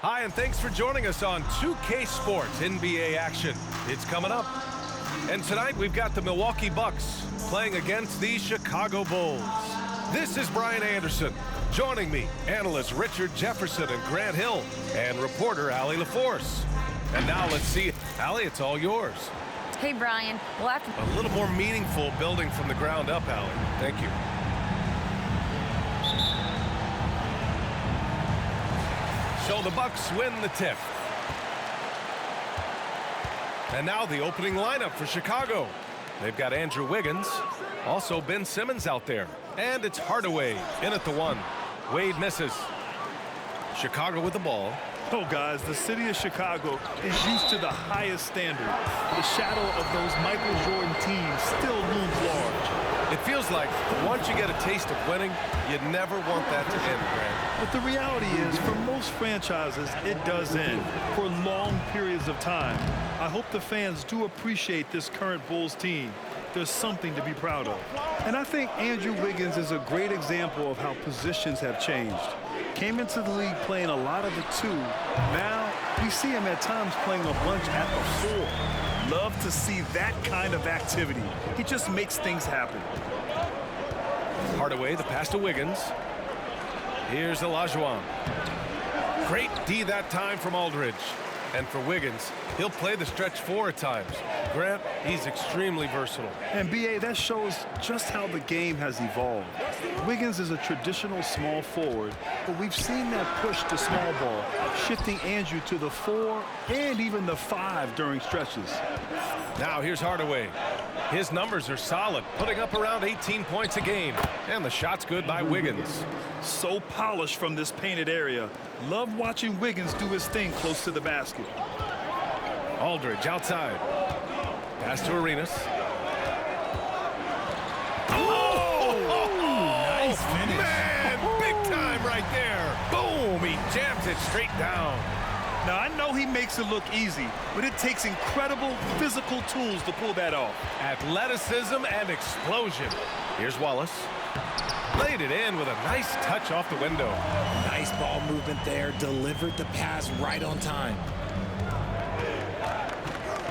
Hi, and thanks for joining us on 2K Sports NBA action. It's coming up. And tonight we've got the Milwaukee Bucks playing against the Chicago Bulls. This is Brian Anderson. Joining me, analysts Richard Jefferson and Grant Hill, and reporter Allie LaForce. And now let's see. Allie, it's all yours. Hey, Brian. We'll have to... A little more meaningful building from the ground up, Allie. Thank you. So the Bucks win the tip. And now the opening lineup for Chicago. They've got Andrew Wiggins, also Ben Simmons out there. And it's Hardaway in at the one. Wade misses. Chicago with the ball. Oh, guys, the city of Chicago is used to the highest standard. The shadow of those Michael Jordan teams still looms large. It feels like once you get a taste of winning, you never want that to end, Grant. But the reality is, for most franchises, it does end for long periods of time. I hope the fans do appreciate this current Bulls team. There's something to be proud of. And I think Andrew Wiggins is a great example of how positions have changed. Came into the league playing a lot of the two. Now, we see him at times playing a bunch at the four. Love to see that kind of activity. He just makes things happen. Hardaway, the pass to Wiggins. Here's Olajuwon. Great D that time from Aldridge. And for Wiggins, he'll play the stretch four at times. Grant, he's extremely versatile. And B.A., that shows just how the game has evolved. Wiggins is a traditional small forward, but we've seen that push to small ball, shifting Andrew to the 4 and even the 5 during stretches. Now here's Hardaway. His numbers are solid, putting up around 18 points a game. And the shot's good by Wiggins. So polished from this painted area. Love watching Wiggins do his thing close to the basket. Aldridge outside. Pass to Arenas. Oh! Nice finish. Man, big time right there. Boom, he jams it straight down. Now, I know he makes it look easy, but it takes incredible physical tools to pull that off. Athleticism and explosion. Here's Wallace. Laid it in with a nice touch off the window. Nice ball movement there. Delivered the pass right on time.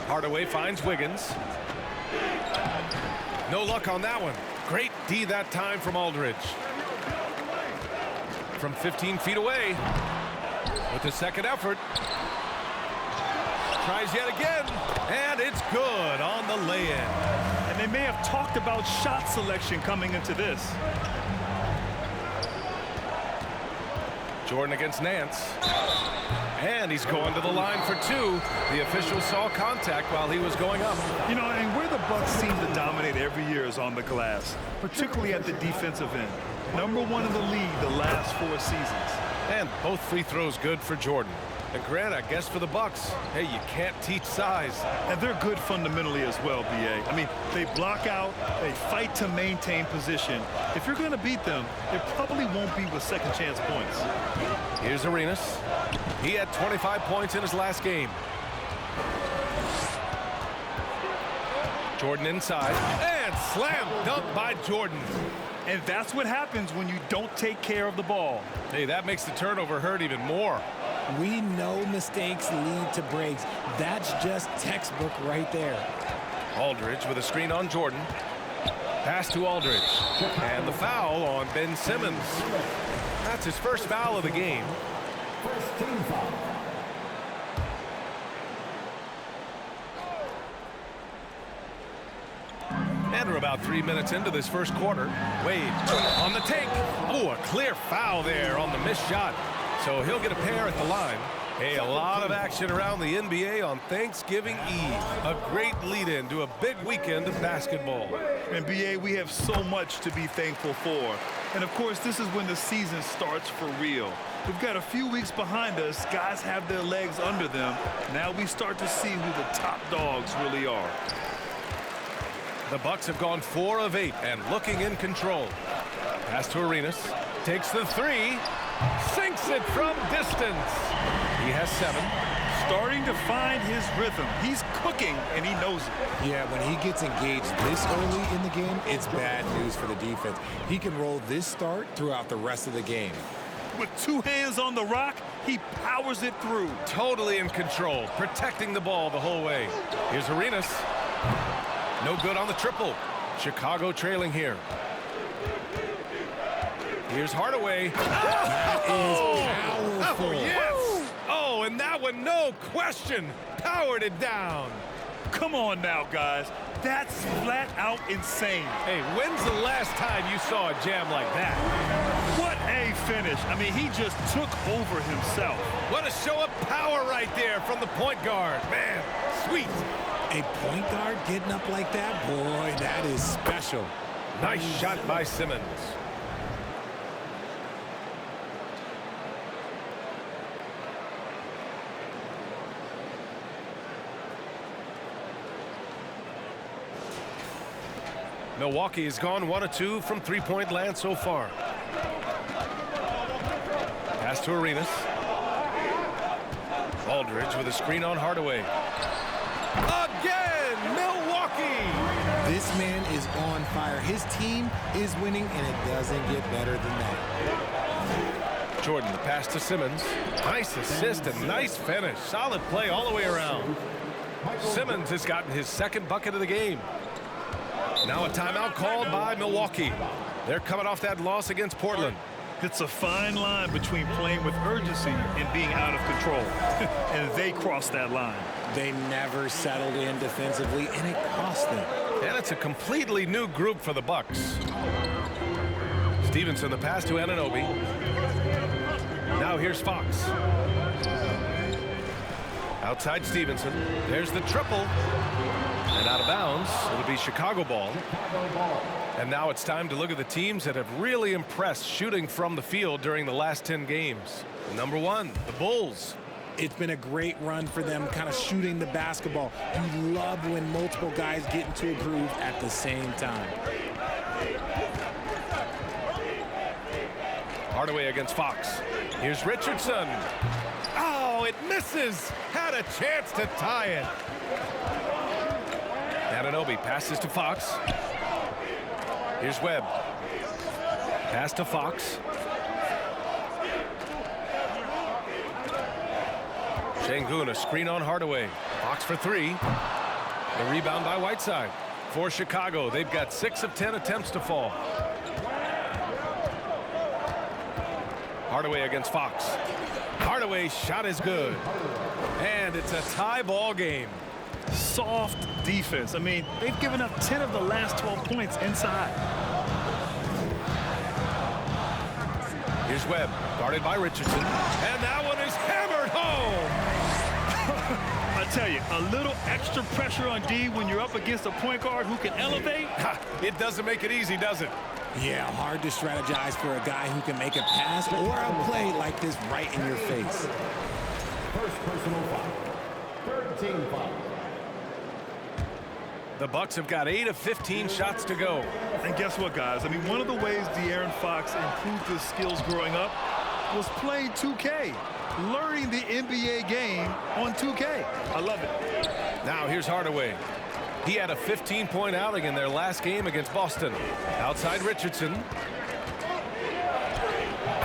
Hardaway finds Wiggins. No luck on that one. Great D that time from Aldridge. From 15 feet away. With the second effort. Tries yet again. And it's good on the lay-in. And they may have talked about shot selection coming into this. Jordan against Nance. And he's going to the line for two. The official saw contact while he was going up. You know, and where the Bucks seem to dominate every year is on the glass, particularly at the defensive end. #1 in the league the last 4 seasons. And both free throws good for Jordan. And Grant, I guess for the Bucks, hey, you can't teach size. And they're good fundamentally as well, B.A. I mean, they block out, they fight to maintain position. If you're going to beat them, it probably won't be with second chance points. Here's Arenas. He had 25 points in his last game. Jordan inside. And slam dunk by Jordan. And that's what happens when you don't take care of the ball. Hey, that makes the turnover hurt even more. We know mistakes lead to breaks. That's just textbook right there. Aldridge with a screen on Jordan. Pass to Aldridge. And the foul on Ben Simmons. That's his first foul of the game. And we're about 3 minutes into this first quarter. Wade on the take. Oh, a clear foul there on the missed shot. So he'll get a pair at the line. Hey, a lot of action around the NBA on Thanksgiving Eve. A great lead-in to a big weekend of basketball. And, B.A., we have so much to be thankful for. And, of course, this is when the season starts for real. We've got a few weeks behind us. Guys have their legs under them. Now we start to see who the top dogs really are. The Bucks have gone 4 of 8 and looking in control. Pass to Arenas. Takes the 3. Sinks it from distance. He has 7. Starting to find his rhythm. He's cooking, and he knows it. Yeah, when he gets engaged this early in the game, it's bad news for the defense. He can roll this start throughout the rest of the game. With 2 hands on the rock, he powers it through. Totally in control, protecting the ball the whole way. Here's Arenas. No good on the triple. Chicago trailing here. Here's Hardaway. That is powerful. Yes! Oh, and that one, no question, powered it down. Come on now, guys. That's flat out insane. Hey, when's the last time you saw a jam like that? What a finish. I mean, he just took over himself. What a show of power right there from the point guard. Man, sweet. A point guard getting up like that? Boy, that is special. Nice shot by Simmons. Milwaukee has gone 1 of 2 from three-point land so far. Pass to Arenas. Aldridge with a screen on Hardaway. Again, Milwaukee! This man is on fire. His team is winning, and it doesn't get better than that. Jordan, the pass to Simmons. Nice assist and nice finish. Solid play all the way around. Simmons has gotten his second bucket of the game. Now a timeout called by Milwaukee. They're coming off that loss against Portland. It's a fine line between playing with urgency and being out of control. And they crossed that line. They never settled in defensively, and it cost them. And it's a completely new group for the Bucks. Stevenson, the pass to Anunoby. Now here's Fox. Outside Stevenson. There's the triple. And out of bounds, it'll be Chicago ball. And now it's time to look at the teams that have really impressed shooting from the field during the last 10 games. Number 1, the Bulls. It's been a great run for them, kind of shooting the basketball. You love when multiple guys get into a groove at the same time. Hardaway against Fox. Here's Richardson. Oh, it misses. Had a chance to tie it. Anunoby passes to Fox. Here's Webb. Pass to Fox. Şengün, a screen on Hardaway. Fox for 3. The rebound by Whiteside. For Chicago, they've got 6 of 10 attempts to fall. Hardaway against Fox. Hardaway's shot is good. And it's a tie ball game. Soft defense. I mean, they've given up 10 of the last 12 points inside. Here's Webb, guarded by Richardson. And that one is hammered home. I tell you, a little extra pressure on D when you're up against a point guard who can elevate. It doesn't make it easy, does it? Yeah, hard to strategize for a guy who can make a pass or a play like this right in your face. First personal foul. Third team foul. The Bucks have got 8 of 15 shots to go. And guess what, guys? I mean, one of the ways De'Aaron Fox improved his skills growing up was playing 2K, learning the NBA game on 2K. I love it. Now here's Hardaway. He had a 15-point outing in their last game against Boston. Outside Richardson.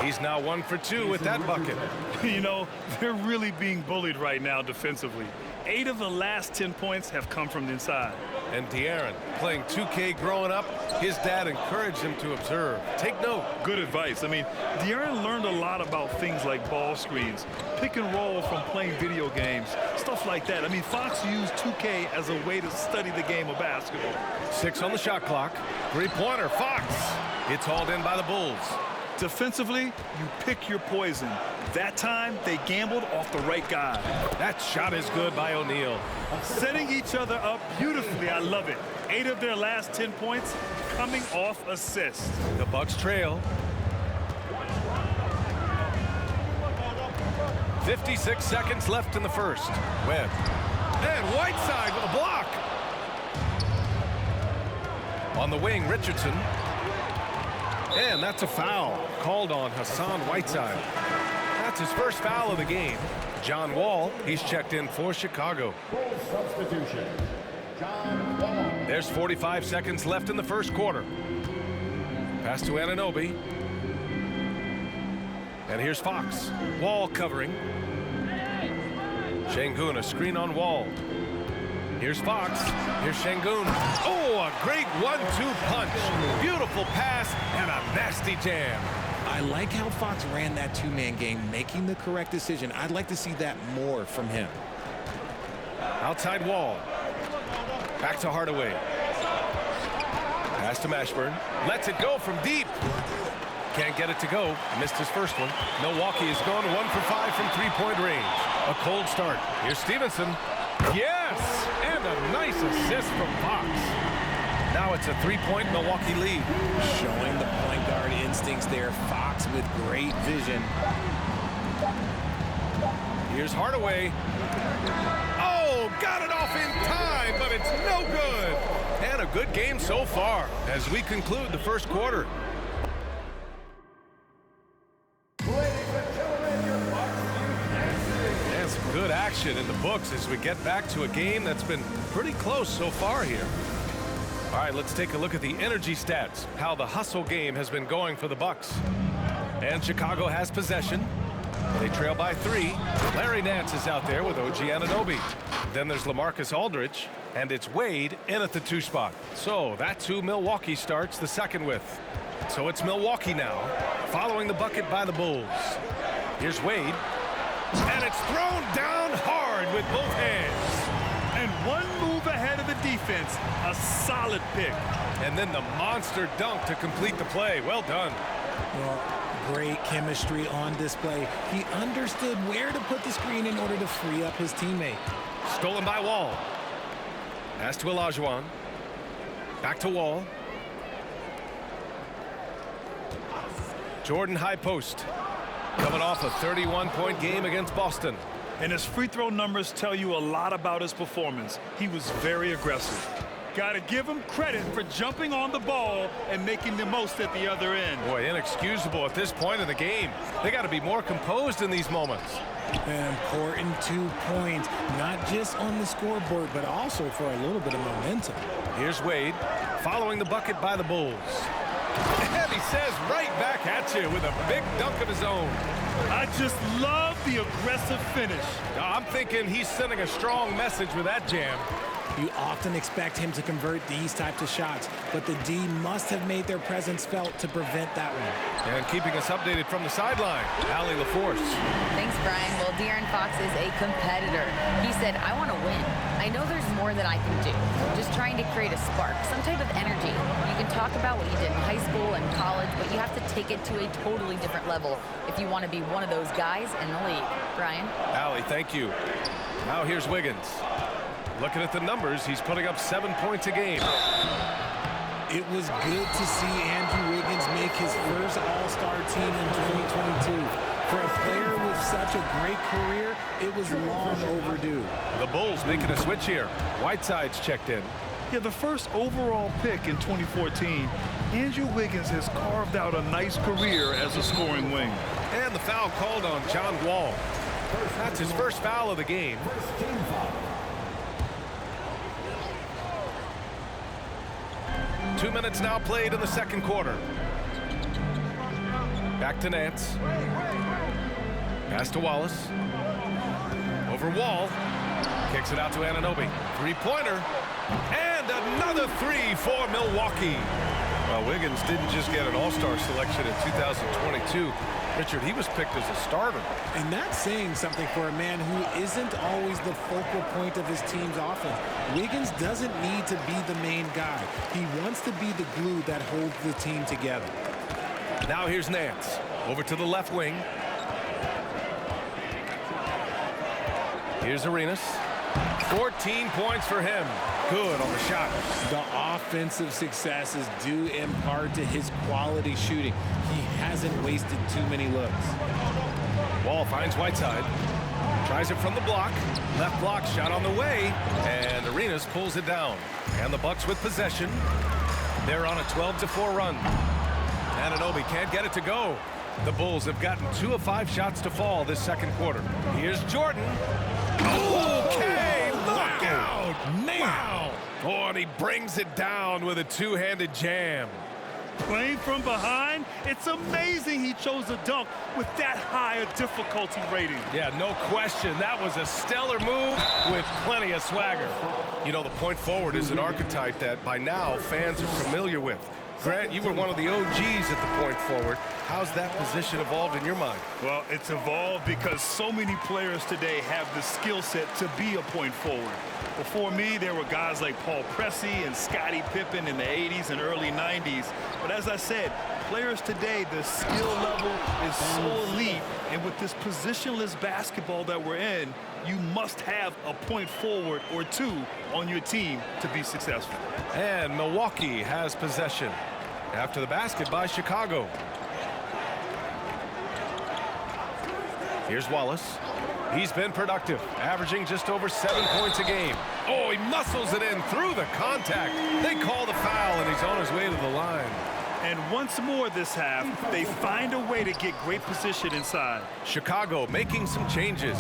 He's now 1 for 2 with that bucket. You know, they're really being bullied right now defensively. 8 of the last 10 points have come from the inside. And De'Aaron, playing 2K growing up, his dad encouraged him to observe. Take note. Good advice. I mean, De'Aaron learned a lot about things like ball screens, pick and roll from playing video games, stuff like that. I mean, Fox used 2K as a way to study the game of basketball. 6 on the shot clock. Three-pointer, Fox. It's hauled in by the Bulls. Defensively, you pick your poison. That time, they gambled off the right guy. That shot is good by O'Neal. Setting each other up beautifully. I love it. 8 of their last 10 points coming off assists. The Bucks trail. 56 seconds left in the first. Webb. And Whiteside with a block. On the wing, Richardson. And that's a foul called on Hassan Whiteside. That's his first foul of the game. John Wall, he's checked in for Chicago. Substitution. John Wall. There's 45 seconds left in the first quarter. Pass to Anunoby. And here's Fox. Wall covering. Şengün, a screen on Wall. Here's Fox. Here's Şengün. Oh, a great 1-2 punch. Beautiful pass and a nasty jam. I like how Fox ran that two-man game, making the correct decision. I'd like to see that more from him. Outside Wall. Back to Hardaway. Pass to Mashburn. Lets it go from deep. Can't get it to go. Missed his first one. Milwaukee is going 1 for 5 from three-point range. A cold start. Here's Stevenson. Yes! And a nice assist from Fox. Now it's a three-point Milwaukee lead. Showing the point guard instincts there. Fox with great vision. Here's Hardaway. Oh, got it off in time, but it's no good. And a good game so far as we conclude the first quarter. And some good action in the books as we get back to a game that's been pretty close so far here. All right, let's take a look at the energy stats, how the hustle game has been going for the Bucks. And Chicago has possession. They trail by 3. Larry Nance is out there with OG Anunoby. Then there's LaMarcus Aldridge, and it's Wade in at the 2 spot. So that's who Milwaukee starts the second with. So it's Milwaukee now, following the bucket by the Bulls. Here's Wade, and it's thrown down hard with both hands. And one move ahead of the defense. A solid pick. And then the monster dunk to complete the play. Well done. Well, great chemistry on display. He understood where to put the screen in order to free up his teammate. Stolen by Wall. Pass to Olajuwon. Back to Wall. Jordan high post. Coming off a 31-point game against Boston. And his free throw numbers tell you a lot about his performance. He was very aggressive. Got to give him credit for jumping on the ball and making the most at the other end. Boy, inexcusable at this point in the game. They got to be more composed in these moments. An important 2 points, not just on the scoreboard, but also for a little bit of momentum. Here's Wade, following the bucket by the Bulls. And he says right back at you with a big dunk of his own. I just love the aggressive finish. I'm thinking he's sending a strong message with that jam. You often expect him to convert these types of shots, but the D must have made their presence felt to prevent that one. And keeping us updated from the sideline, Allie LaForce. Thanks, Brian. Well, De'Aaron Fox is a competitor. He said, I want to win. I know there's more that I can do. Just trying to create a spark, some type of energy. You can talk about what you did in high school and college, but you have to take it to a totally different level if you want to be one of those guys in the league. Brian? Allie, thank you. Now here's Wiggins. Looking at the numbers, he's putting up 7 points a game. It was good to see Andrew Wiggins make his first All-Star team in 2022. For a player with such a great career, it was long overdue. The Bulls making a switch here. Whiteside's checked in. Yeah, the first overall pick in 2014, Andrew Wiggins has carved out a nice career as a scoring wing. And the foul called on John Wall. That's his first foul of the game. Two minutes now played in the second quarter. Back to Nance. Pass to Wallace. Over Wall. Kicks it out to Anunoby. Three-pointer. And another three for Milwaukee. Well, Wiggins didn't just get an All-Star selection in 2022. Richard, he was picked as a starter. And that's saying something for a man who isn't always the focal point of his team's offense. Wiggins doesn't need to be the main guy. He wants to be the glue that holds the team together. Now here's Nance. Over to the left wing. Here's Arenas. 14 points for him. Good on the shot. The offensive successes due in part to his quality shooting. He hasn't wasted too many looks. Wall finds Whiteside. Tries it from the block. Left block shot on the way. And Arenas pulls it down. And the Bucks with possession. They're on a 12-4 run. Anunoby can't get it to go. The Bulls have gotten 2 of 5 shots to fall this second quarter. Here's Jordan. Okay, look out! Man! Wow! Oh, and he brings it down with a two-handed jam. Playing from behind, it's amazing he chose a dunk with that high a difficulty rating. Yeah, no question. That was a stellar move with plenty of swagger. You know, the point forward is an archetype that by now fans are familiar with. Grant, you were one of the OGs at the point forward. How's that position evolved in your mind? Well, it's evolved because so many players today have the skill set to be a point forward. Before me, there were guys like Paul Pressey and Scottie Pippen in the 80s and early 90s. But as I said, players today, the skill level is so elite. And with this positionless basketball that we're in, you must have a point forward or two on your team to be successful. And Milwaukee has possession after the basket by Chicago. Here's Wallace. He's been productive, averaging just over 7 points a game. Oh, he muscles it in through the contact. They call the foul, and he's on his way to the line. And once more this half, they find a way to get great position inside. Chicago making some changes.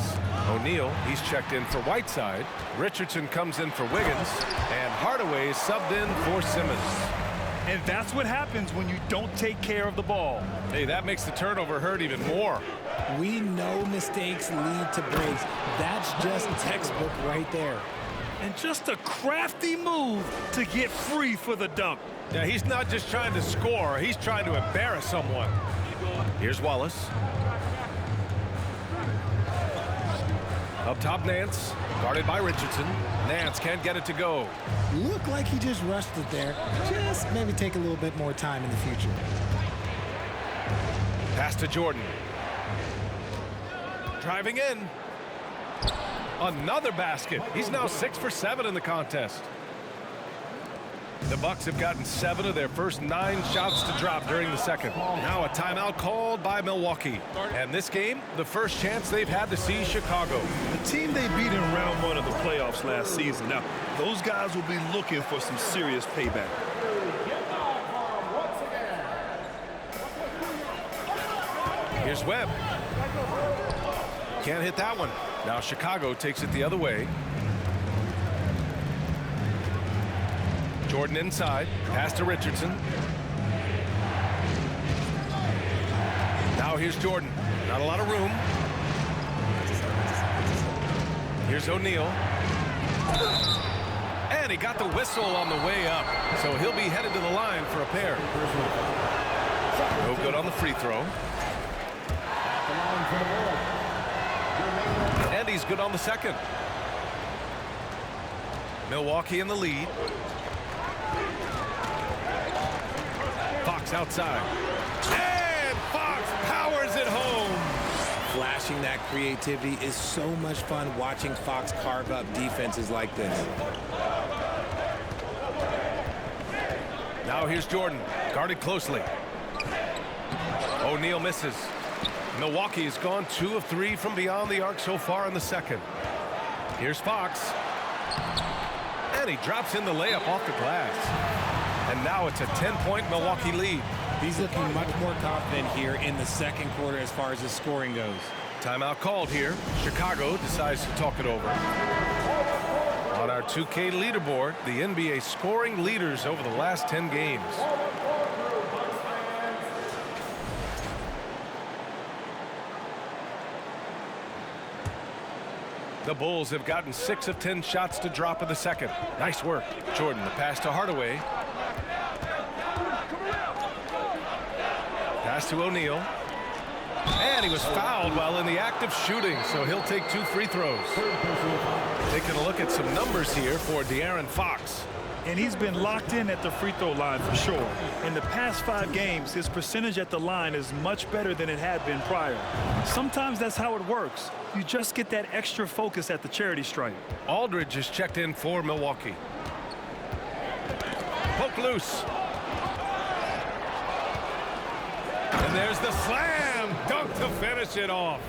O'Neal, he's checked in for Whiteside. Richardson comes in for Wiggins. And Hardaway is subbed in for Simmons. And that's what happens when you don't take care of the ball. Hey, that makes the turnover hurt even more. We know mistakes lead to breaks. That's just textbook right there. And just a crafty move to get free for the dunk. Yeah, he's not just trying to score. He's trying to embarrass someone. Here's Wallace. Up top, Nance. Guarded by Richardson. Nance can't get it to go. Looked like he just rushed it there. Just maybe take a little bit more time in the future. Pass to Jordan. Driving in. Another basket. He's now 6 for 7 in the contest. The Bucks have gotten 7 of their first 9 shots to drop during the second. Now a timeout called by Milwaukee. And this game, the first chance they've had to see Chicago. The team they beat in round 1 of the playoffs last season. Now, those guys will be looking for some serious payback. Here's Webb. Can't hit that one. Now Chicago takes it the other way. Jordan inside. Pass to Richardson. Now here's Jordan. Not a lot of room. Here's O'Neal. And he got the whistle on the way up. So he'll be headed to the line for a pair. No good on the free throw. And he's good on the second. Milwaukee in the lead. Fox outside. And Fox powers it home. Flashing that creativity is so much fun watching Fox carve up defenses like this. Now here's Jordan, guarded closely. O'Neal misses. Milwaukee has gone 2 of 3 from beyond the arc so far in the second. Here's Fox. And he drops in the layup off the glass. And now it's a 10-point Milwaukee lead. He's looking much more confident here in the second quarter as far as his scoring goes. Timeout called here. Chicago decides to talk it over. On our 2K leaderboard, the NBA scoring leaders over the last 10 games. The Bulls have gotten 6 of 10 shots to drop in the second. Nice work. Jordan, the pass to Hardaway. Pass to O'Neal. And he was fouled while in the act of shooting, so he'll take 2 free throws. Taking a look at some numbers here for De'Aaron Fox. And he's been locked in at the free throw line for sure. In the past 5 games, his percentage at the line is much better than it had been prior. Sometimes that's how it works. You just get that extra focus at the charity stripe. Aldridge is checked in for Milwaukee. Poke loose. And there's the slam dunk to finish it off.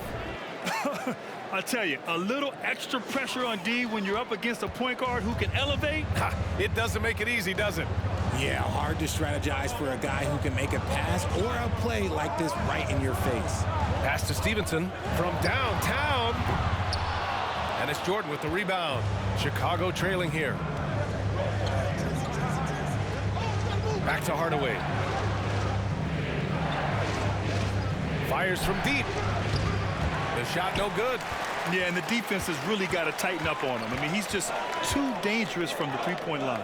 I tell you, a little extra pressure on D when you're up against a point guard who can elevate. It doesn't make it easy, does it? Yeah, hard to strategize for a guy who can make a pass or a play like this right in your face. Pass to Stevenson from downtown. And it's Jordan with the rebound. Chicago trailing here. Back to Hardaway. Fires from deep. The shot no good. Yeah, and the defense has really got to tighten up on him. I mean, he's just too dangerous from the three-point line.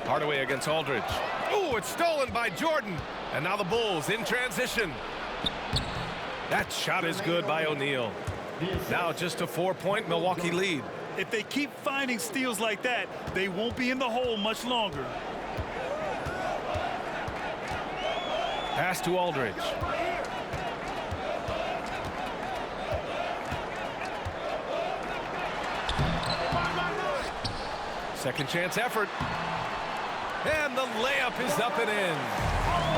Hardaway against Aldridge. Ooh, it's stolen by Jordan. And now the Bulls in transition. That shot is good by O'Neal. Now just a 4-point Milwaukee lead. If they keep finding steals like that, they won't be in the hole much longer. Pass to Aldridge. Second chance effort. And the layup is up and in.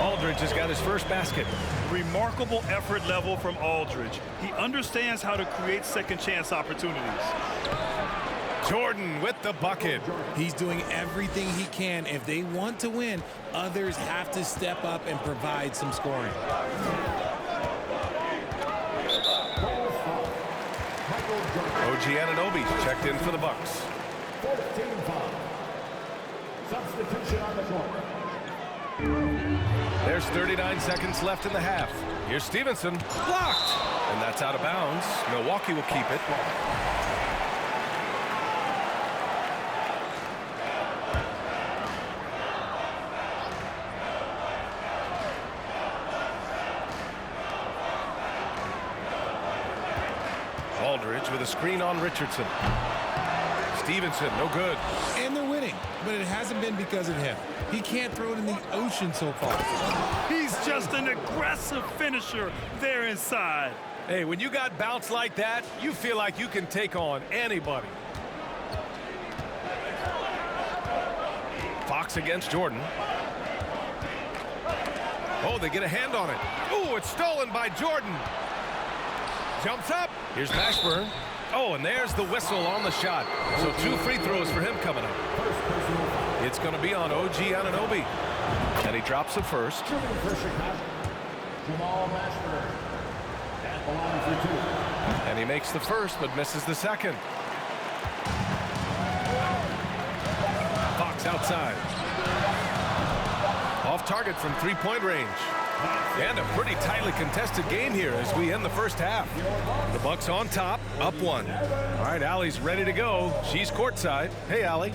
Aldridge has got his first basket. Remarkable effort level from Aldridge. He understands how to create second chance opportunities. Jordan with the bucket. He's doing everything he can. If they want to win, others have to step up and provide some scoring. OG Anunoby checked in for the Bucks. 14 foul. Substitution on the court. There's 39 seconds left in the half. Here's Stevenson. Blocked. And that's out of bounds. Milwaukee will keep it. Aldridge with a screen on Richardson. Stevenson, no good. And they're winning, but it hasn't been because of him. He can't throw it in the ocean so far. He's just an aggressive finisher there inside. Hey, when you got bounce like that, you feel like you can take on anybody. Fox against Jordan. Oh, they get a hand on it. Ooh, it's stolen by Jordan. Jumps up. Here's Mashburn. Oh, and there's the whistle on the shot. So 2 free throws for him coming up. It's going to be on OG Anunoby. And he drops the first. And he makes the first, but misses the second. Fox outside. Off target from three-point range. And a pretty tightly contested game here as we end the first half. The Bucks on top, up 1. All right, Allie's ready to go. She's courtside. Hey, Allie.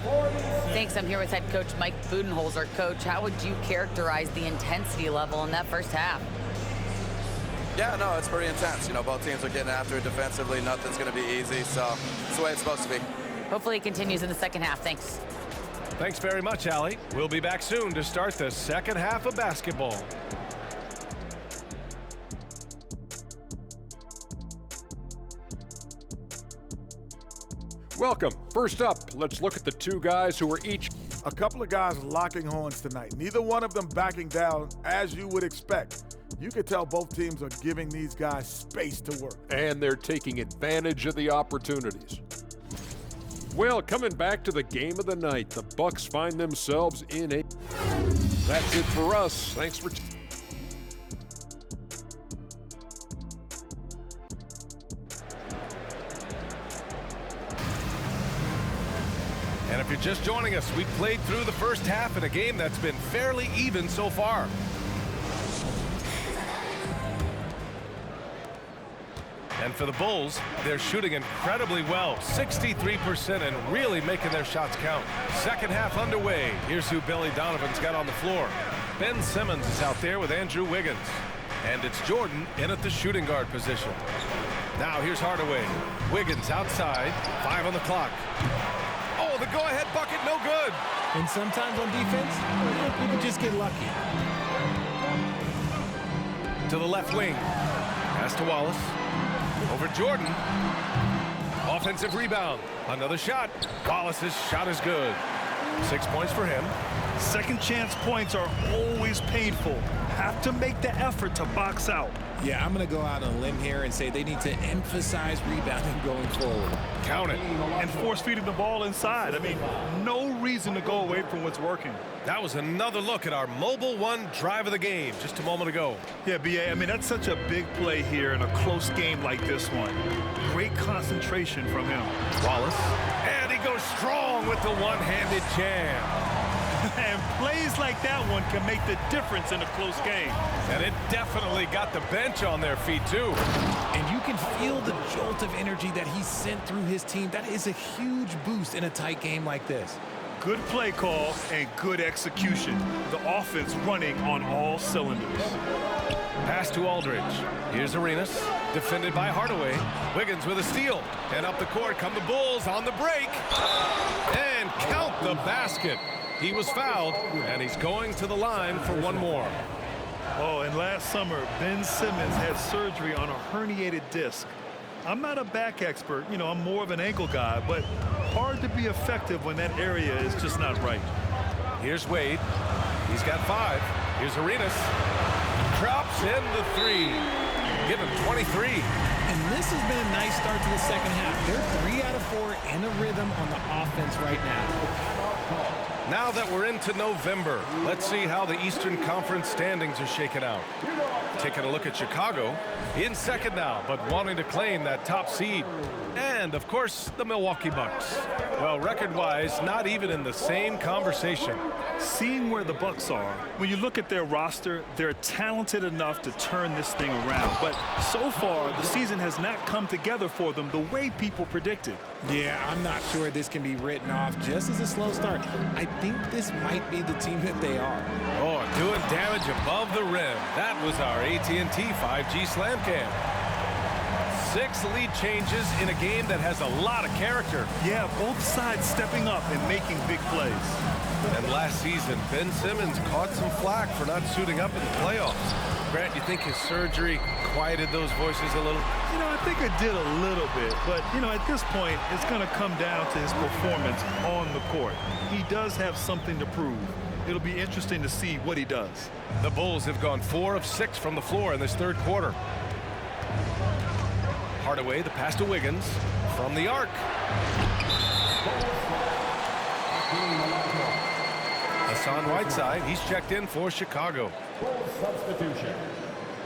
Thanks. I'm here with head coach Mike Budenholzer. Coach, how would you characterize the intensity level in that first half? Yeah, no, it's pretty intense. You know, both teams are getting after it defensively. Nothing's going to be easy, so it's the way it's supposed to be. Hopefully it continues in the second half. Thanks. Thanks very much, Allie. We'll be back soon to start the second half of basketball. Welcome. First up, let's look at the two guys who are each. A couple of guys locking horns tonight. Neither one of them backing down, as you would expect. You could tell both teams are giving these guys space to work. And they're taking advantage of the opportunities. Well, coming back to the game of the night, the Bucks find themselves in a... That's it for us. Thanks for... And if you're just joining us, we played through the first half in a game that's been fairly even so far. And for the Bulls, they're shooting incredibly well, 63%, and really making their shots count. Second half underway. Here's who Billy Donovan's got on the floor. Ben Simmons is out there with Andrew Wiggins. And it's Jordan in at the shooting guard position. Now here's Hardaway. Wiggins outside, 5 on the clock. Oh, the go-ahead bucket, no good. And sometimes on defense, you can just get lucky. To the left wing. Pass to Wallace. Over Jordan. Offensive rebound. Another shot. Wallace's shot is good. 6 points for him. Second chance points are always painful. Have to make the effort to box out. Yeah, I'm going to go out on a limb here and say they need to emphasize rebounding going forward. Count it. And force feeding the ball inside. I mean, no reason to go away from what's working. That was another look at our Mobile One drive of the game just a moment ago. Yeah, B.A., I mean, that's such a big play here in a close game like this one. Great concentration from him. Wallace. And he goes strong with the one-handed jam. And plays like that one can make the difference in a close game. And it definitely got the bench on their feet, too. And you can feel the jolt of energy that he sent through his team. That is a huge boost in a tight game like this. Good play call and good execution. The offense running on all cylinders. Pass to Aldridge. Here's Arenas, defended by Hardaway. Wiggins with a steal. And up the court come the Bulls on the break. And count the basket. He was fouled, and he's going to the line for one more. Oh, and last summer, Ben Simmons had surgery on a herniated disc. I'm not a back expert, you know, I'm more of an ankle guy, but hard to be effective when that area is just not right. Here's Wade. He's got 5. Here's Arenas. Drops in the 3. Give him 23. And this has been a nice start to the second half. They're 3 out of 4 in a rhythm on the offense right now. Now that we're into November, let's see how the Eastern Conference standings are shaken out. Taking a look at Chicago, in second now, but wanting to claim that top seed. And, of course, the Milwaukee Bucks. Well, record-wise, not even in the same conversation. Seeing where the Bucks are, when you look at their roster, they're talented enough to turn this thing around. But so far, the season has not come together for them the way people predicted. Yeah, I'm not sure this can be written off just as a slow start. I think this might be the team that they are. Oh, doing damage above the rim. That was our AT&T 5G Slam Cam. 6 lead changes in a game that has a lot of character. Yeah, both sides stepping up and making big plays. And last season, Ben Simmons caught some flack for not suiting up in the playoffs. Grant, you think his surgery quieted those voices a little? You know, I think it did a little bit. But, you know, at this point, it's going to come down to his performance on the court. He does have something to prove. It'll be interesting to see what he does. The Bulls have gone 4 of 6 from the floor in this third quarter. Hardaway, the pass to Wiggins from the arc. Hassan Whiteside, he's checked in for Chicago. Substitution.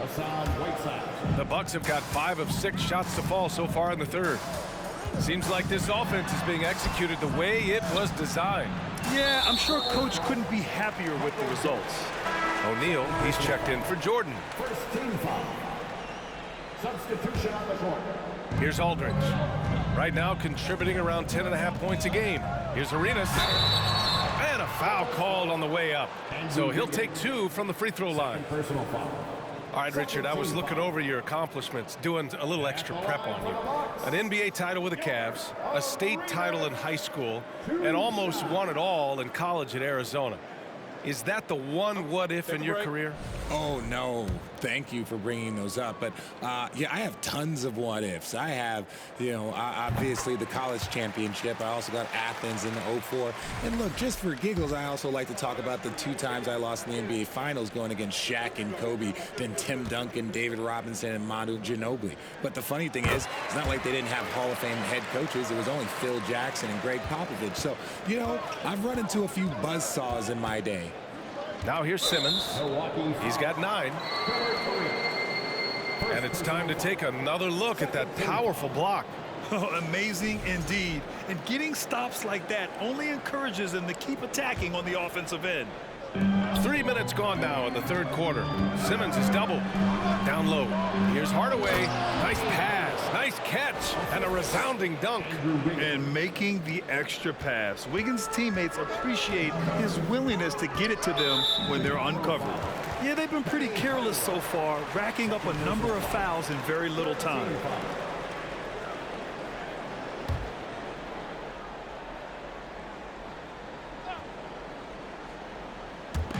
Hassan Whiteside. The Bucks have got 5 of 6 shots to fall so far in the third. Seems like this offense is being executed the way it was designed. Yeah, I'm sure Coach couldn't be happier with the results. O'Neal, he's checked in for Jordan. First team foul. Substitution on the court. Here's Aldridge. Right now contributing around 10.5 points a game. Here's Arenas. And a foul called on the way up. So he'll take 2 from the free throw line. Personal foul. All right, Richard, I was looking over your accomplishments, doing a little extra prep on you. An NBA title with the Cavs, a state title in high school, and almost won it all in college at Arizona. Is that the one what-if in your career? Oh, no. Thank you for bringing those up. But, yeah, I have tons of what-ifs. I have, you know, obviously the college championship. I also got Athens in the 04. And, look, just for giggles, I also like to talk about the 2 times I lost in the NBA Finals going against Shaq and Kobe, then Tim Duncan, David Robinson, and Manu Ginobili. But the funny thing is, it's not like they didn't have Hall of Fame head coaches. It was only Phil Jackson and Greg Popovich. So, you know, I've run into a few buzzsaws in my day. Now here's Simmons. He's got 9. And it's time to take another look at that powerful block. Oh, amazing indeed. And getting stops like that only encourages them to keep attacking on the offensive end. 3 minutes gone now in the third quarter. Simmons is doubled. Down low. Here's Hardaway. Nice pass. Nice catch. And a resounding dunk. And making the extra pass. Wiggins' teammates appreciate his willingness to get it to them when they're uncovered. Yeah, they've been pretty careless so far, racking up a number of fouls in very little time.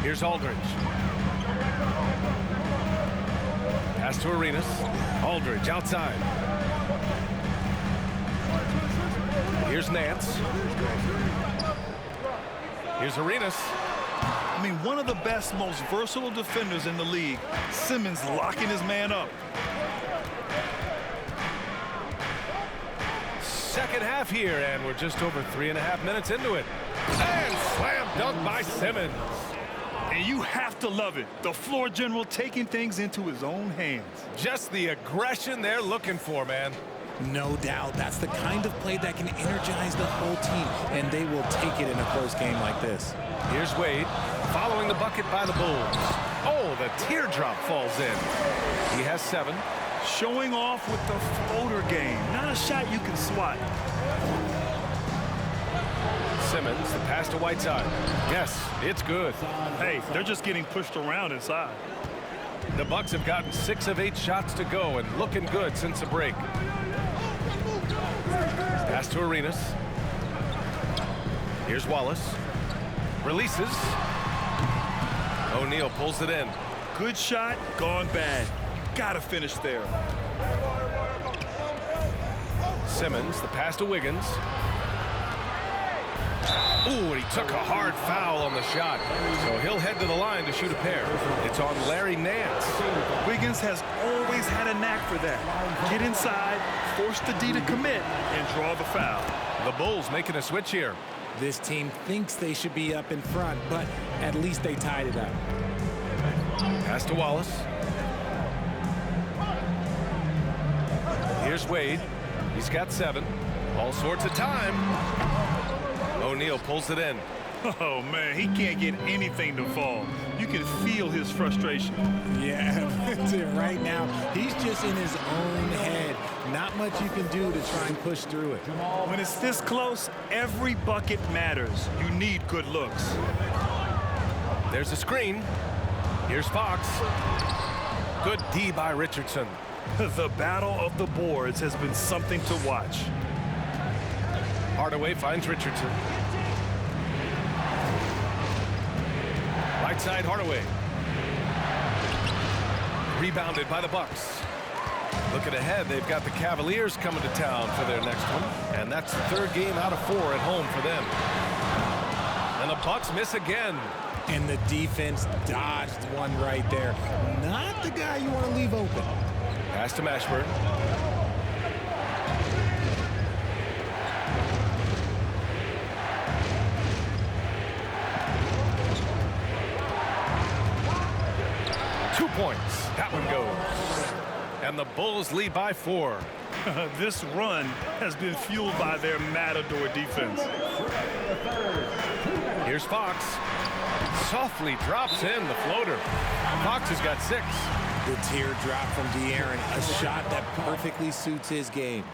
Here's Aldridge. Pass to Arenas. Aldridge outside. Here's Nance. Here's Arenas. I mean, one of the best, most versatile defenders in the league. Simmons locking his man up. Second half here, and we're just over 3.5 minutes into it. And slam dunk by Simmons. And you have to love it. The floor general taking things into his own hands. Just the aggression they're looking for, man. No doubt. That's the kind of play that can energize the whole team, and they will take it in a close game like this. Here's Wade, following the bucket by the Bulls. Oh, the teardrop falls in. He has 7. Showing off with the floater game. Not a shot you can swat. Simmons, the pass to Whiteside. Yes, it's good. Hey, they're just getting pushed around inside. The Bucks have gotten 6 of 8 shots to go and looking good since the break. Pass to Arenas. Here's Wallace. Releases. O'Neal pulls it in. Good shot, gone bad. Gotta finish there. Simmons, the pass to Wiggins. Ooh, and he took a hard foul on the shot. So he'll head to the line to shoot a pair. It's on Larry Nance. Wiggins has always had a knack for that. Get inside, force the D to commit, and draw the foul. The Bulls making a switch here. This team thinks they should be up in front, but at least they tied it up. Pass to Wallace. Here's Wade. He's got 7. All sorts of time. O'Neal pulls it in. Oh, man, he can't get anything to fall. You can feel his frustration. Yeah, right now, he's just in his own head. Not much you can do to try and push through it. When it's this close, every bucket matters. You need good looks. There's a screen. Here's Fox. Good D by Richardson. The battle of the boards has been something to watch. Hardaway finds Richardson. Right side Hardaway. Rebounded by the Bucks. Looking ahead, they've got the Cavaliers coming to town for their next one. And that's the 3rd game out of 4 at home for them. And the Bucks miss again. And the defense dodged one right there. Not the guy you want to leave open. Pass to Mashburn. Points. That one goes. And the Bulls lead by 4. This run has been fueled by their matador defense. Here's Fox. Softly drops in the floater. Fox has got 6. The teardrop from De'Aaron, a shot that perfectly suits his game.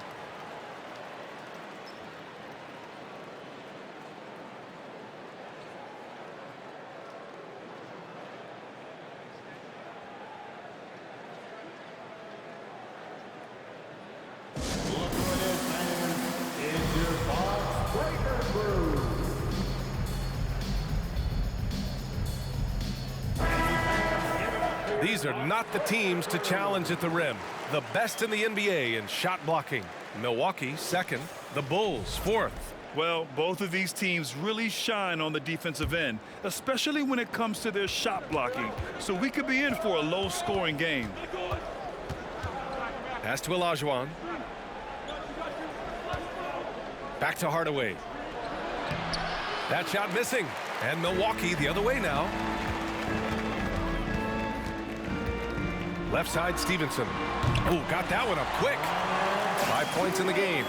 These are not the teams to challenge at the rim. The best in the NBA in shot blocking. Milwaukee 2nd, the Bulls 4th. Well, both of these teams really shine on the defensive end, especially when it comes to their shot blocking. So we could be in for a low-scoring game. Pass to Olajuwon. Back to Hardaway. That shot missing. And Milwaukee the other way now. Left side, Stevenson. Oh, got that one up quick. 5 points in the game.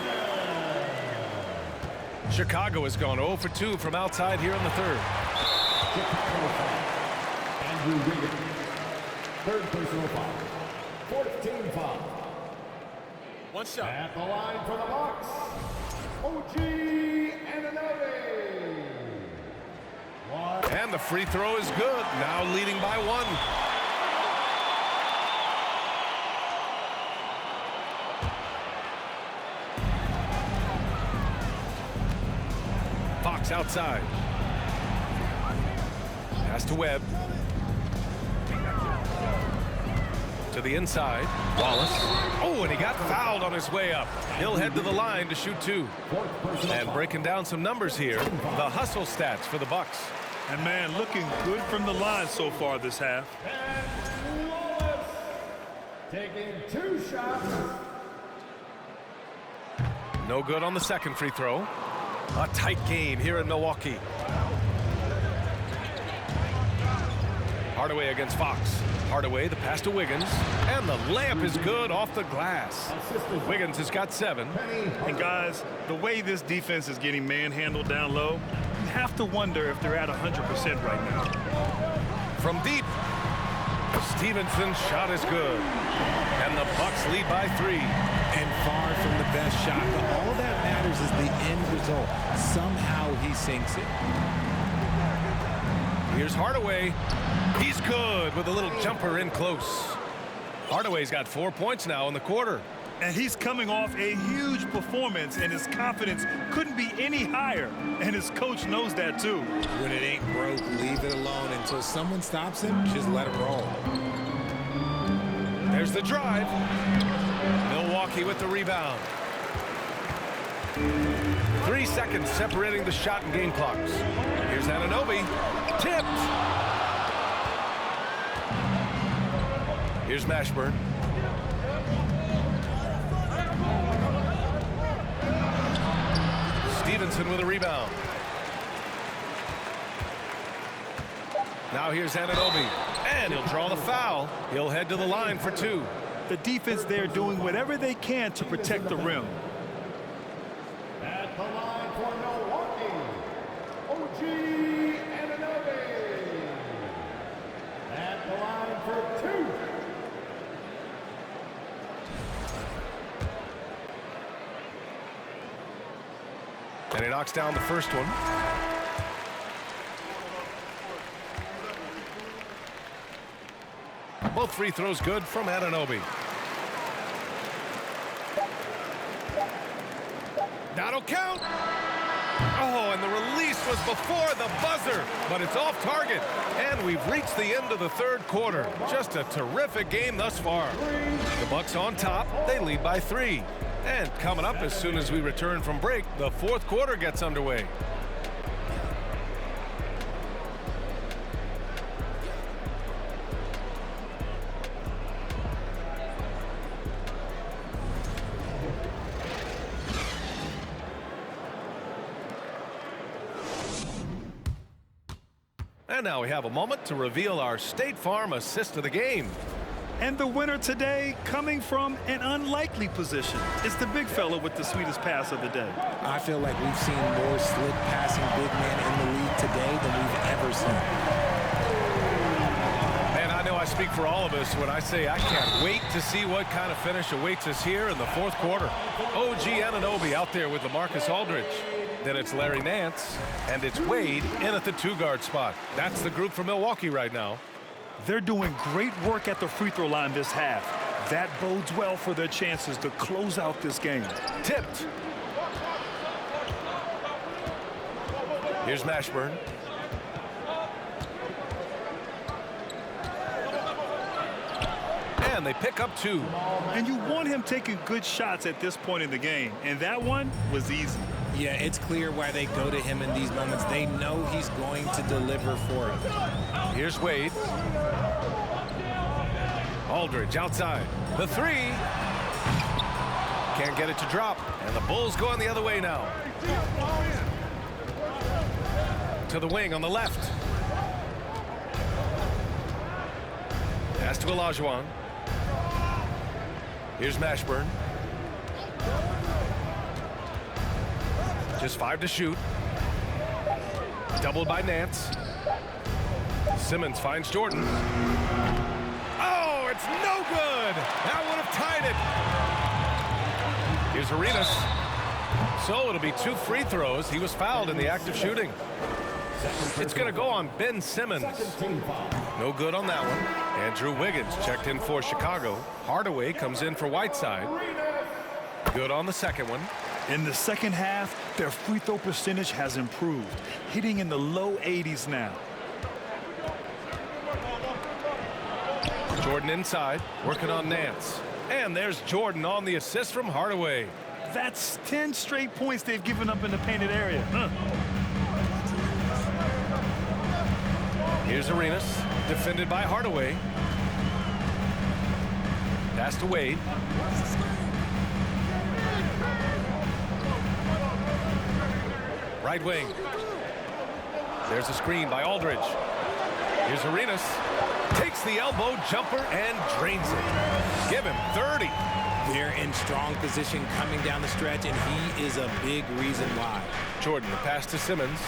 Chicago has gone 0 for 2 from outside here in the 3rd. Andrew Wiggins, 3rd personal foul. 14 foul. One shot. At the line for the Bucks, OG Anunoby. And the free throw is good. Now leading by 1. Fox outside. Pass to Webb. To the inside. Wallace. Oh, and he got fouled on his way up. He'll head to the line to shoot 2. And breaking down some numbers here, the hustle stats for the Bucks. And, man, looking good from the line so far this half. And Wallace taking 2 shots. No good on the second free throw. A tight game here in Milwaukee. Hardaway against Fox. Hardaway, the pass to Wiggins. And the layup is good off the glass. Wiggins has got 7. And guys, the way this defense is getting manhandled down low, you have to wonder if they're at 100% right now. From deep, Stevenson's shot is good. And the Bucks lead by 3. And far from the best shot, but all that matters is the end result. Somehow he sinks it. Here's Hardaway. He's good with a little jumper in close. Hardaway's got 4 points now in the quarter. And he's coming off a huge performance, and his confidence couldn't be any higher. And his coach knows that too. When it ain't broke, leave it alone until someone stops him. Just let him roll. There's the drive. Milwaukee with the rebound. 3 seconds separating the shot and game clocks. Here's Anunoby. Tipped. Here's Mashburn. Stevenson with a rebound. Now here's Anunoby. And he'll draw the foul. He'll head to the line for 2. The defense there doing whatever they can to protect the rim. At the line for Milwaukee, OG Anunoby. At the line for 2. And he knocks down the first one. Both free throws good from Anunoby. That'll count. Oh, and the release was before the buzzer, but it's off target. And we've reached the end of the third quarter. Just a terrific game thus far. The Bucks on top. They lead by 3. And coming up as soon as we return from break, the fourth quarter gets underway. And now we have a moment to reveal our State Farm assist of the game. And the winner today, coming from an unlikely position, is the big fella with the sweetest pass of the day. I feel like we've seen more slick passing big men in the league today than we've ever seen. And I know I speak for all of us when I say I can't wait to see what kind of finish awaits us here in the fourth quarter. OG Anunoby out there with LaMarcus Aldridge. Then it's Larry Nance, and it's Wade in at the 2-guard spot. That's the group for Milwaukee right now. They're doing great work at the free throw line this half. That bodes well for their chances to close out this game. Tipped. Here's Mashburn. And they pick up 2. And you want him taking good shots at this point in the game. And that one was easy. Yeah, it's clear why they go to him in these moments. They know he's going to deliver for them. Here's Wade. Aldridge outside. The 3. Can't get it to drop. And the Bulls going the other way now. To the wing on the left. Pass to Olajuwon. Here's Mashburn. Just 5 to shoot. Doubled by Nance. Simmons finds Jordan. Oh, it's no good. That would have tied it. Here's Arenas. So it'll be 2 free throws. He was fouled in the act of shooting. It's going to go on Ben Simmons. No good on that one. Andrew Wiggins checked in for Chicago. Hardaway comes in for Whiteside. Good on the second one. In the second half, their free throw percentage has improved, hitting in the low 80s now. Jordan inside, working on Nance. And there's Jordan on the assist from Hardaway. That's 10 straight points they've given up in the painted area. Here's Arenas, defended by Hardaway. Pass to Wade. Right wing. There's a screen by Aldridge. Here's Arenas. Takes the elbow jumper and drains it. Give him 30. They're in strong position coming down the stretch, and he is a big reason why. Jordan, the pass to Simmons.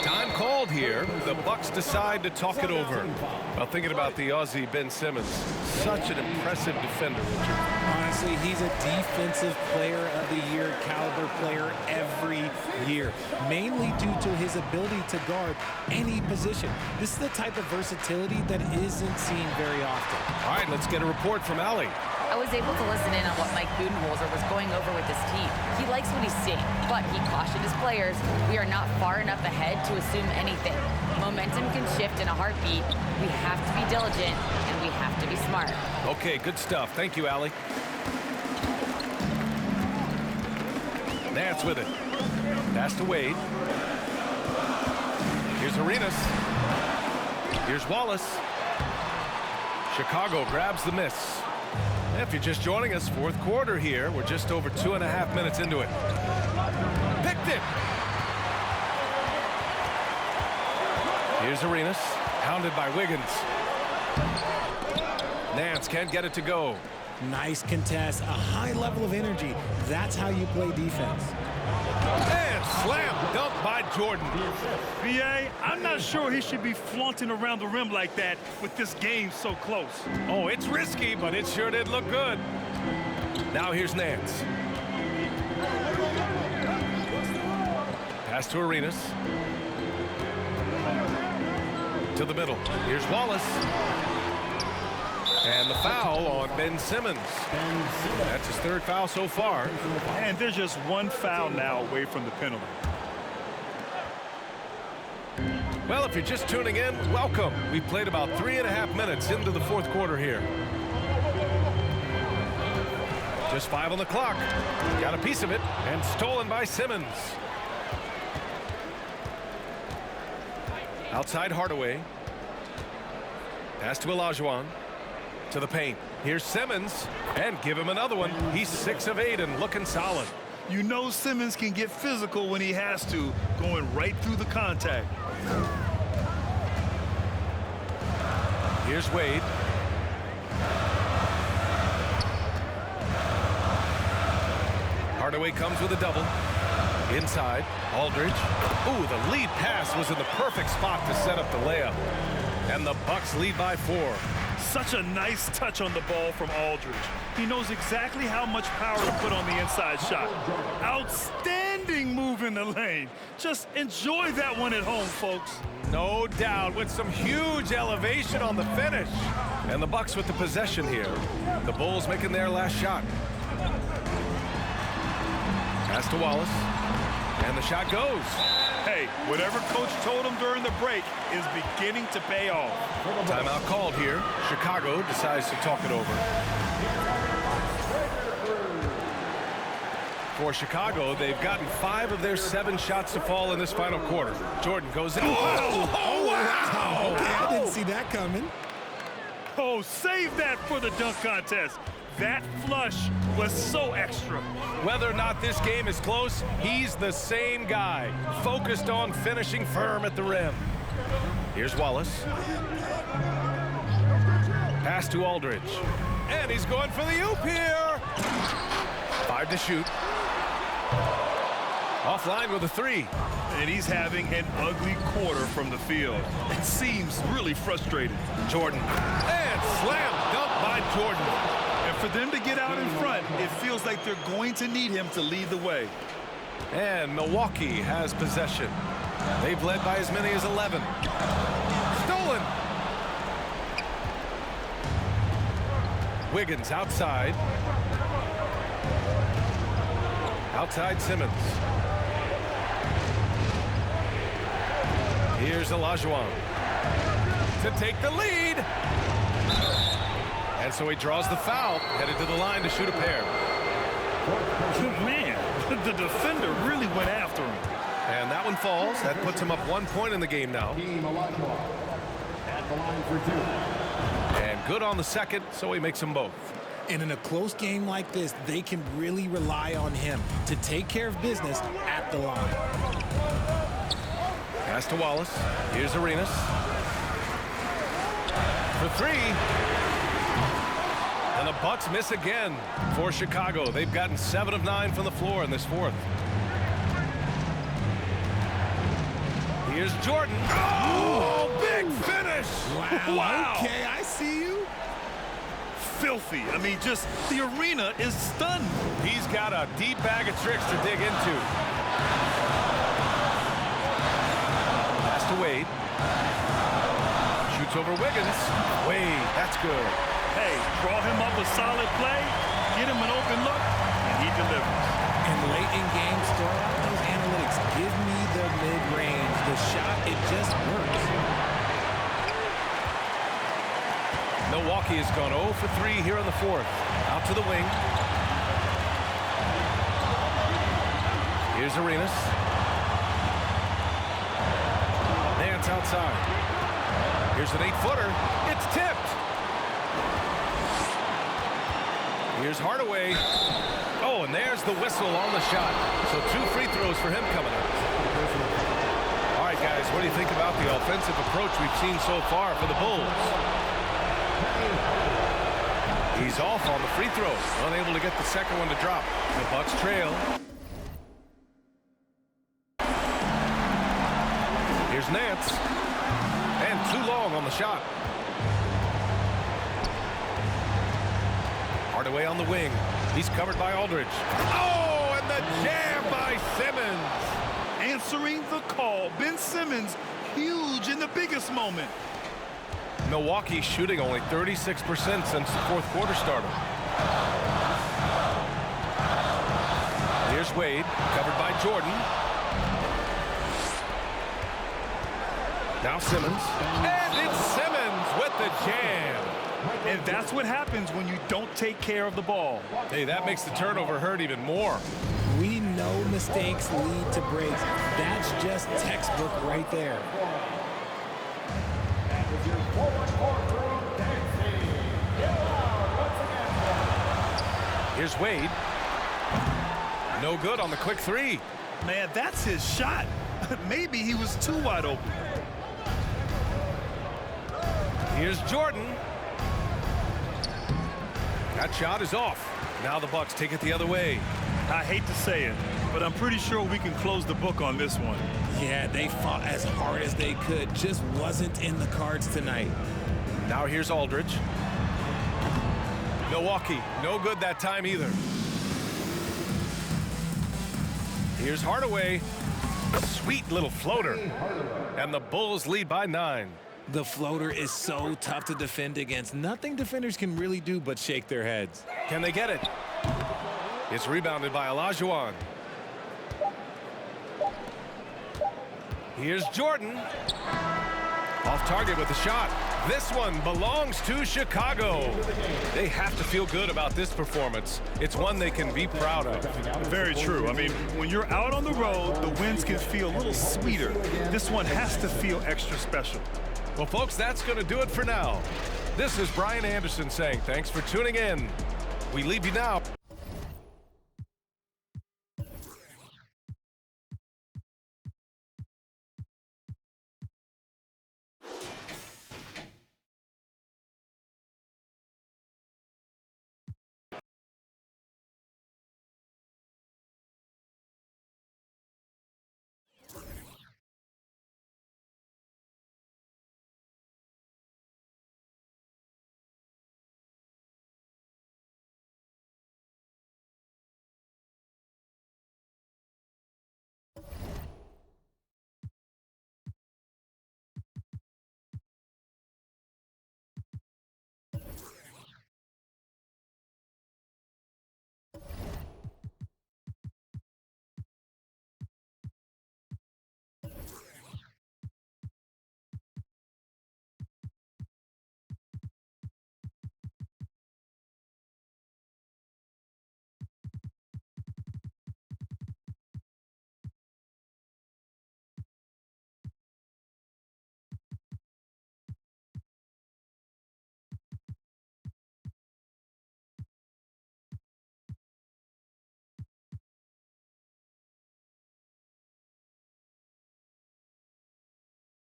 Time called here. The Bucks decide to talk it over. Well, thinking about the Aussie Ben Simmons, such an impressive defender, Richard. Honestly, he's a defensive player of the year caliber player every year, mainly due to his ability to guard any position. This is the type of versatility that isn't seen very often. All right, let's get a report from Allie. I was able to listen in on what Mike Budenholzer was going over with his team. He likes what he's seeing, but he cautioned his players, we are not far enough ahead to assume anything. Momentum can shift in a heartbeat. We have to be diligent, and we have to be smart. Okay, good stuff. Thank you, Allie. Nance with it. Pass to Wade. Here's Arenas. Here's Wallace. Chicago grabs the miss. If you're just joining us, fourth quarter here. We're just over 2.5 minutes into it. Picked it. Here's Arenas, hounded by Wiggins. Nance can't get it to go. Nice contest, a high level of energy. That's how you play defense. And slam dunk by Jordan. B.A., I'm not sure he should be flaunting around the rim like that with this game so close. Oh, it's risky, but it sure did look good. Now here's Nance. Pass to Arenas. To the middle. Here's Wallace. And the foul on Ben Simmons. That's his third foul so far. And there's just one foul now away from the penalty. Well, if you're just tuning in, welcome. We've played about 3.5 minutes into the fourth quarter here. Just 5 on the clock. Got a piece of it, and stolen by Simmons. Outside Hardaway. Pass to Olajuwon. To the paint. Here's Simmons, and give him another one. He's 6 of 8 and looking solid. You know Simmons can get physical when he has to, going right through the contact. Here's Wade. Hardaway comes with a double. Inside, Aldridge. Ooh, the lead pass was in the perfect spot to set up the layup. And the Bucks lead by 4. Such a nice touch on the ball from Aldridge. He knows exactly how much power to put on the inside shot. Outstanding move in the lane. Just enjoy that one at home, folks. No doubt, with some huge elevation on the finish. And the Bucks with the possession here. The Bulls making their last shot. Pass to Wallace. And the shot goes. Hey, whatever coach told him during the break is beginning to pay off. Timeout called here. Chicago decides to talk it over. For Chicago, they've gotten 5 of their 7 shots to fall in this final quarter. Jordan goes in. Oh, wow! Okay, I didn't see that coming. Oh, save that for the dunk contest. That flush was so extra. Whether or not this game is close, he's the same guy, focused on finishing firm at the rim. Here's Wallace. Pass to Aldridge. And he's going for the oop here. 5 to shoot. Offline with a 3. And he's having an ugly quarter from the field. It seems really frustrated. Jordan. And slam dunk by Jordan. And for them to get out in front, it feels like they're going to need him to lead the way. And Milwaukee has possession. They've led by as many as 11. Stolen. Wiggins outside. Outside Simmons. Here's Olajuwon to take the lead. And so he draws the foul, headed to the line to shoot a pair. Man, the defender really went after him. And that one falls. That puts him up 1 point in the game now. At the line for 2. And good on the second, so he makes them both. And in a close game like this, they can really rely on him to take care of business at the line. Pass to Wallace. Here's Arenas. For three. And the Bucks miss again for Chicago. They've gotten 7 of 9 from the floor in this fourth. Here's Jordan. Oh, big finish. Wow. Okay, I see you. Filthy. I mean, just the arena is stunned. He's got a deep bag of tricks to dig into. Pass to Wade. Shoots over Wiggins. Wade, that's good. Hey, draw him up a solid play, get him an open look, and he delivers. And late in games, throw out those analytics. Give me the mid-range. The shot, it just works. Milwaukee has gone 0 for 3 here in the fourth. Out to the wing. Here's Arenas. Nance outside. Here's an 8-footer. It's tipped. Here's Hardaway. Oh, and there's the whistle on the shot. So 2 free throws for him coming up. All right, guys, what do you think about the offensive approach we've seen so far for the Bulls? He's off on the free throws, unable to get the second one to drop. The Bucks trail. Here's Nance. And too long on the shot. Hardaway on the wing. He's covered by Aldridge. Oh, and the jam by Simmons. Answering the call. Ben Simmons, huge in the biggest moment. Milwaukee shooting only 36% since the fourth quarter started. Here's Wade, covered by Jordan. Now Simmons. And it's Simmons with the jam. And that's what happens when you don't take care of the ball. Hey, that makes the turnover hurt even more. We know mistakes lead to breaks. That's just textbook right there. Here's Wade. No good on the quick three. Man, that's his shot. Maybe he was too wide open. Here's Jordan. That shot is off. Now the Bucks take it the other way. I hate to say it, but I'm pretty sure we can close the book on this one. Yeah, they fought as hard as they could. Just wasn't in the cards tonight. Now here's Aldridge. Milwaukee, no good that time either. Here's Hardaway. Sweet little floater. And the Bulls lead by 9. The floater is so tough to defend against. Nothing defenders can really do but shake their heads. Can they get it? It's rebounded by Olajuwon. Here's Jordan. Off target with the shot. This one belongs to Chicago. They have to feel good about this performance. It's one they can be proud of. Very true. I mean, when you're out on the road, the wins can feel a little sweeter. This one has to feel extra special. Well, folks, that's going to do it for now. This is Brian Anderson saying thanks for tuning in. We leave you now.